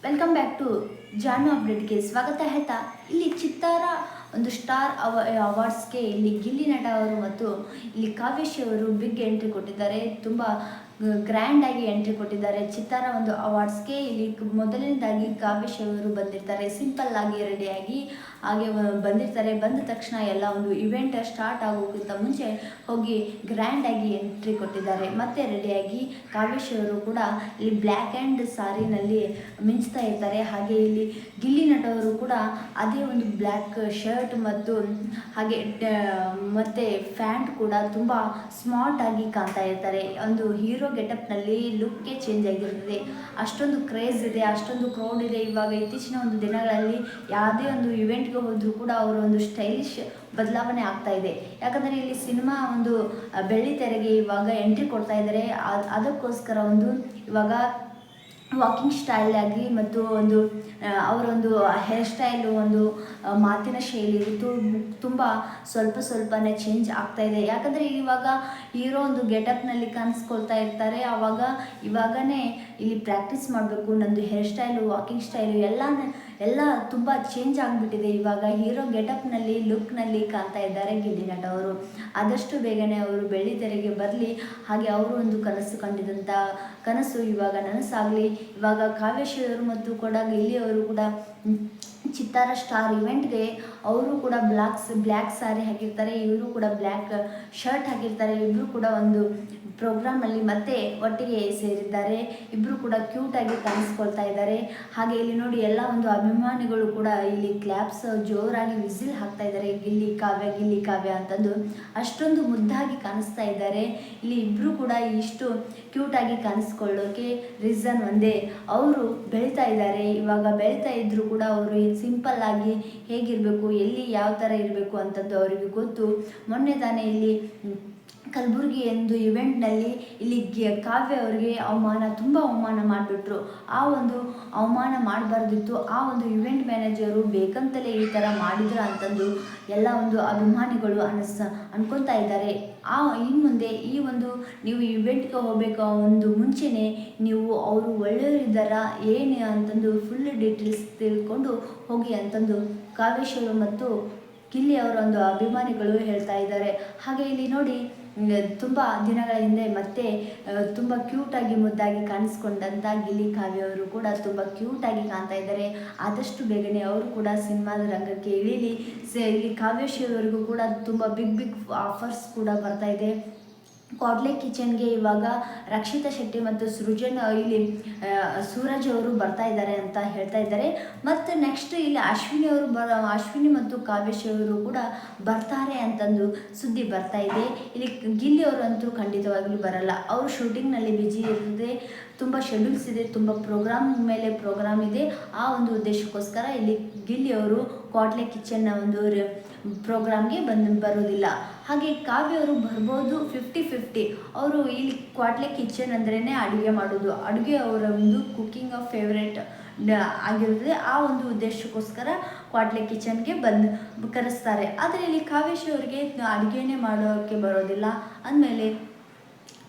Welcome back to ಜಾನು ಅಪ್ಡೇಟ್ಗೆ ಸ್ವಾಗತ ಹೇಳ್ತಾ, ಇಲ್ಲಿ ಚಿತ್ತಾರ ಒಂದು ಸ್ಟಾರ್ ಅವಾರ್ಡ್ಸ್ಗೆ ಇಲ್ಲಿ ಗಿಲ್ಲಿ ನಟ ಅವರು ಮತ್ತು ಇಲ್ಲಿ ಕಾವ್ಯಶ್ರೀ ಅವರು ಬಿಗ್ ಎಂಟ್ರಿ ಕೊಟ್ಟಿದ್ದಾರೆ. ತುಂಬ ಗ್ರ್ಯಾಂಡಾಗಿ ಎಂಟ್ರಿ ಕೊಟ್ಟಿದ್ದಾರೆ ಚಿತ್ತಾರ ಒಂದು ಅವಾರ್ಡ್ಸ್ಗೆ. ಇಲ್ಲಿ ಮೊದಲನೇದಾಗಿ ಕಾವ್ಯಶ್ರೀ ಅವರು ಬಂದಿರ್ತಾರೆ, ಸಿಂಪಲ್ ಆಗಿ ರೆಡಿಯಾಗಿ ಹಾಗೆ ಬಂದಿರ್ತಾರೆ. ಬಂದ ತಕ್ಷಣ ಎಲ್ಲ ಒಂದು ಇವೆಂಟ್ ಸ್ಟಾರ್ಟ್ ಆಗೋಕ್ಕಿಂತ ಮುಂಚೆ ಹೋಗಿ ಗ್ರ್ಯಾಂಡಾಗಿ ಎಂಟ್ರಿ ಕೊಟ್ಟಿದ್ದಾರೆ. ಮತ್ತೆ ರೆಡಿಯಾಗಿ ಕಾವ್ಯಶ್ರೀ ಅವರು ಕೂಡ ಇಲ್ಲಿ ಬ್ಲ್ಯಾಕ್ ಆ್ಯಂಡ್ ಸಾರಿನಲ್ಲಿ ಮಿಂಚ್ತಾ ಇರ್ತಾರೆ. ಹಾಗೆ ಇಲ್ಲಿ ಗಿಲ್ಲಿ ನಟವರು ಕೂಡ ಅದೇ ಒಂದು ಬ್ಲ್ಯಾಕ್ ಶರ್ಟ್ ಮತ್ತು ಹಾಗೆ ಮತ್ತು ಫ್ಯಾಂಟ್ ಕೂಡ ತುಂಬ ಸ್ಮಾರ್ಟ್ ಆಗಿ ಕಾಣ್ತಾ ಇರ್ತಾರೆ. ಒಂದು ಹೀರೋ ಗೆಟಪ್ನಲ್ಲಿ ಲುಕ್ಕೇ ಚೇಂಜ್ ಆಗಿರ್ತದೆ. ಅಷ್ಟೊಂದು ಕ್ರೇಜ್ ಇದೆ, ಅಷ್ಟೊಂದು ಕ್ರೌಡ್ ಇದೆ. ಇವಾಗ ಇತ್ತೀಚಿನ ಒಂದು ದಿನಗಳಲ್ಲಿ ಯಾವುದೇ ಒಂದು ಇವೆಂಟ್ಗೆ ಹೋದರೂ ಕೂಡ ಅವರ ಒಂದು ಸ್ಟೈಲಿಶ್ ಬದಲಾವಣೆ ಆಗ್ತಾ ಇದೆ. ಯಾಕಂದರೆ ಇಲ್ಲಿ ಸಿನಿಮಾ ಒಂದು ಬೆಳ್ಳಿ ತೆರೆಗೆ ಇವಾಗ ಎಂಟ್ರಿ ಕೊಡ್ತಾ ಇದ್ದಾರೆ. ಅದಕ್ಕೋಸ್ಕರ ಒಂದು ಇವಾಗ ವಾಕಿಂಗ್ ಸ್ಟೈಲ್ ಆಗಿ ಮತ್ತು ಒಂದು ಅವರೊಂದು ಹೇರ್ ಸ್ಟೈಲು, ಒಂದು ಮಾತಿನ ಶೈಲಿ ತುಂಬ ಸ್ವಲ್ಪನೇ ಚೇಂಜ್ ಆಗ್ತಾ ಇದೆ. ಯಾಕಂದರೆ ಇವಾಗ ಹೀರೋ ಒಂದು ಗೆಟಪ್ನಲ್ಲಿ ಕಾಣಿಸ್ಕೊಳ್ತಾ ಇರ್ತಾರೆ. ಇವಾಗನೇ ಇಲ್ಲಿ ಪ್ರಾಕ್ಟೀಸ್ ಮಾಡಬೇಕು, ನಂದು ಹೇರ್ ಸ್ಟೈಲು, ವಾಕಿಂಗ್ ಸ್ಟೈಲು ಎಲ್ಲ ತುಂಬ ಚೇಂಜ್ ಆಗಿಬಿಟ್ಟಿದೆ. ಇವಾಗ ಹೀರೋ ಗೆಟಪ್ನಲ್ಲಿ, ಲುಕ್ನಲ್ಲಿ ಕಾಣ್ತಾ ಇದ್ದಾರೆ ಗಿಲ್ಲಿ ನಟ ಅವರು. ಆದಷ್ಟು ಬೇಗನೆ ಅವರು ಬೆಳ್ಳಿ ತೆರೆಗೆ ಬರಲಿ. ಹಾಗೆ ಅವರು ಒಂದು ಕನಸು ಕಂಡಿದ್ದಂಥ ಕನಸು ಇವಾಗ ನನಸಾಗಲಿ. ಇವಾಗ ಕಾವ್ಯಶ್ರೀ ಅವರು ಮತ್ತು ಕೂಡ ಗಿಲ್ಲಿ ಅವರು ಕೂಡ ಚಿತ್ತಾರ ಸ್ಟಾರ್ ಇವೆಂಟ್ಗೆ ಅವರು ಕೂಡ ಬ್ಲ್ಯಾಕ್ ಸ್ಯಾರಿ ಹಾಕಿರ್ತಾರೆ, ಇವರು ಕೂಡ ಬ್ಲ್ಯಾಕ್ ಶರ್ಟ್ ಹಾಕಿರ್ತಾರೆ. ಇಬ್ಬರು ಕೂಡ ಒಂದು ಪ್ರೋಗ್ರಾಮಲ್ಲಿ ಮತ್ತೆ ಒಟ್ಟಿಗೆ ಸೇರಿದ್ದಾರೆ. ಇಬ್ಬರು ಕೂಡ ಕ್ಯೂಟಾಗಿ ಕಾಣಿಸ್ಕೊಳ್ತಾ ಇದ್ದಾರೆ. ಹಾಗೆ ಇಲ್ಲಿ ನೋಡಿ, ಎಲ್ಲ ಒಂದು ಅಭಿಮಾನಿಗಳು ಕೂಡ ಇಲ್ಲಿ ಕ್ಲಾಪ್ಸ್ ಜೋರಾಗಿ ವಿಸಿಲ್ ಹಾಕ್ತಾ ಇದ್ದಾರೆ. ಗಿಲ್ಲಿ ಕಾವ್ಯ ಅಂತಂದು ಅಷ್ಟೊಂದು ಮುದ್ದಾಗಿ ಕಾಣಿಸ್ತಾ ಇದ್ದಾರೆ. ಇಲ್ಲಿ ಇಬ್ಬರು ಕೂಡ ಇಷ್ಟು ಕ್ಯೂಟಾಗಿ ಕಾಣಿಸ್ಕೊಳ್ಳೋಕೆ ರೀಸನ್ ಒಂದೇ, ಅವರು ಬೆಳೀತಾ ಇದ್ದಾರೆ. ಇವಾಗ ಬೆಳೀತಾ ಇದ್ದರೂ ಕೂಡ ಅವರು ಸಿಂಪಲ್ ಆಗಿ ಹೇಗಿರಬೇಕು, ಎಲ್ಲಿ ಯಾವ ಥರ ಇರಬೇಕು ಅಂತಂದು ಅವರಿಗೆ ಗೊತ್ತು. ಮೊನ್ನೆ ತಾನೇ ಇಲ್ಲಿ ಕಲಬುರಗಿ ಎಂದು ಇವೆಂಟ್ನಲ್ಲಿ ಇಲ್ಲಿ ಕಾವ್ಯ ಅವರಿಗೆ ತುಂಬ ಅವಮಾನ ಮಾಡಿಬಿಟ್ರು. ಆ ಒಂದು ಅವಮಾನ ಮಾಡಬಾರ್ದಿತ್ತು. ಆ ಒಂದು ಇವೆಂಟ್ ಮ್ಯಾನೇಜರು ಬೇಕಂತಲೇ ಈ ಥರ ಮಾಡಿದ್ರ ಅಂತಂದು ಎಲ್ಲ ಒಂದು ಅಭಿಮಾನಿಗಳು ಅನ್ಕೊತಾ ಇದ್ದಾರೆ. ಇನ್ನು ಮುಂದೆ ಈ ಒಂದು ನೀವು ಇವೆಂಟ್ಗೆ ಹೋಗಬೇಕು ಒಂದು ಮುಂಚೆನೇ ನೀವು ಅವರು ಒಳ್ಳೆಯವರಿದ್ದಾರಾ ಏನು ಅಂತಂದು ಫುಲ್ ಡೀಟೇಲ್ಸ್ ತಿಳ್ಕೊಂಡು ಹೋಗಿ ಅಂತಂದು ಕಾವ್ಯಶ್ರೀ ಮತ್ತು ಗಿಲ್ಲಿ ಅವರ ಒಂದು ಅಭಿಮಾನಿಗಳು ಹೇಳ್ತಾ ಇದ್ದಾರೆ. ಹಾಗೆ ಇಲ್ಲಿ ನೋಡಿ, ತುಂಬ ದಿನಗಳ ಹಿಂದೆ ಮತ್ತೆ ತುಂಬ ಕ್ಯೂಟಾಗಿ ಮುದ್ದಾಗಿ ಕಾಣಿಸ್ಕೊಂಡಂಥ ಗಿಲ್ಲಿ ಕಾವ್ಯ ಅವರು ಕೂಡ ತುಂಬ ಕ್ಯೂಟಾಗಿ ಕಾಣ್ತಾ ಇದ್ದಾರೆ. ಆದಷ್ಟು ಬೇಗನೆ ಅವರು ಕೂಡ ಸಿನಿಮಾದ ರಂಗಕ್ಕೆ ಇಳೀಲಿ. ಇಲ್ಲಿ ಕಾವ್ಯಶ್ರೀ ಅವರಿಗೂ ಕೂಡ ತುಂಬ ಬಿಗ್ ಆಫರ್ಸ್ ಕೂಡ ಬರ್ತಾ ಇದೆ. ಕಾಡ್ಲೆ ಕಿಚನ್ಗೆ ಇವಾಗ ರಕ್ಷಿತಾ ಶೆಟ್ಟಿ ಮತ್ತು ಸೃಜನ್ ಇಲ್ಲಿ ಸೂರಜ್ ಅವರು ಬರ್ತಾ ಇದ್ದಾರೆ ಅಂತ ಹೇಳ್ತಾ ಇದ್ದಾರೆ. ಮತ್ತು ನೆಕ್ಸ್ಟ್ ಇಲ್ಲಿ ಅಶ್ವಿನಿ ಮತ್ತು ಕಾವ್ಯಶ್ರೀ ಅವರು ಕೂಡ ಬರ್ತಾರೆ ಅಂತಂದು ಸುದ್ದಿ ಬರ್ತಾ ಇದೆ. ಇಲ್ಲಿ ಗಿಲ್ಲಿ ಅವರಂತೂ ಖಂಡಿತವಾಗ್ಲೂ ಬರಲ್ಲ. ಅವರು ಶೂಟಿಂಗ್ನಲ್ಲಿ ಬ್ಯುಸಿ ಇರ್ತದೆ, ತುಂಬ ಶೆಡ್ಯೂಲ್ಸ್ ಇದೆ, ತುಂಬ ಪ್ರೋಗ್ರಾಮ್ ಮೇಲೆ ಪ್ರೋಗ್ರಾಮ್ ಇದೆ. ಆ ಒಂದು ಉದ್ದೇಶಕ್ಕೋಸ್ಕರ ಇಲ್ಲಿ ಗಿಲ್ಲಿ ಅವರು ಕಾಡ್ಲೆ ಕಿಚನ್ನ ಒಂದು ಪ್ರೋಗ್ರಾಮ್ಗೆ ಬರೋದಿಲ್ಲ. ಹಾಗೆ ಕಾವ್ಯ ಅವರು ಬರ್ಬೋದು 50-50. ಅವರು ಇಲ್ಲಿ ಕ್ವಾಡ್ಲೆ ಕಿಚನ್ ಅಂದ್ರೇ ಅಡುಗೆ ಮಾಡೋದು, ಅಡುಗೆ ಅವರ ಒಂದು ಕುಕ್ಕಿಂಗ್ ಫೇವ್ರೇಟ್ ಆಗಿರುತ್ತದೆ. ಆ ಒಂದು ಉದ್ದೇಶಕ್ಕೋಸ್ಕರ ಕ್ವಾಡ್ಲೆ ಕಿಚನ್ಗೆ ಕರೆಸ್ತಾರೆ. ಆದರೆ ಇಲ್ಲಿ ಕಾವ್ಯಶ್ರೀ ಅವರಿಗೆ ಅಡುಗೆನೇ ಮಾಡೋಕ್ಕೆ ಬರೋದಿಲ್ಲ ಅಂದಮೇಲೆ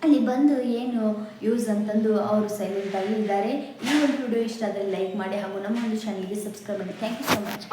ಅಲ್ಲಿ ಬಂದು ಏನು ಯೂಸ್ ಅಂತಂದು ಅವರು ಸೈಲೆಂಟಾಗಿ ಇದ್ದಾರೆ. ಈ ಒಂದು ವಿಡಿಯೋ ಇಷ್ಟ ಆದರೆ ಲೈಕ್ ಮಾಡಿ ಹಾಗೂ ನಮ್ಮ ಒಂದು ಚಾನಲ್ಗೆ ಸಬ್ಸ್ಕ್ರೈಬ್ ಮಾಡಿ. Thank you so much.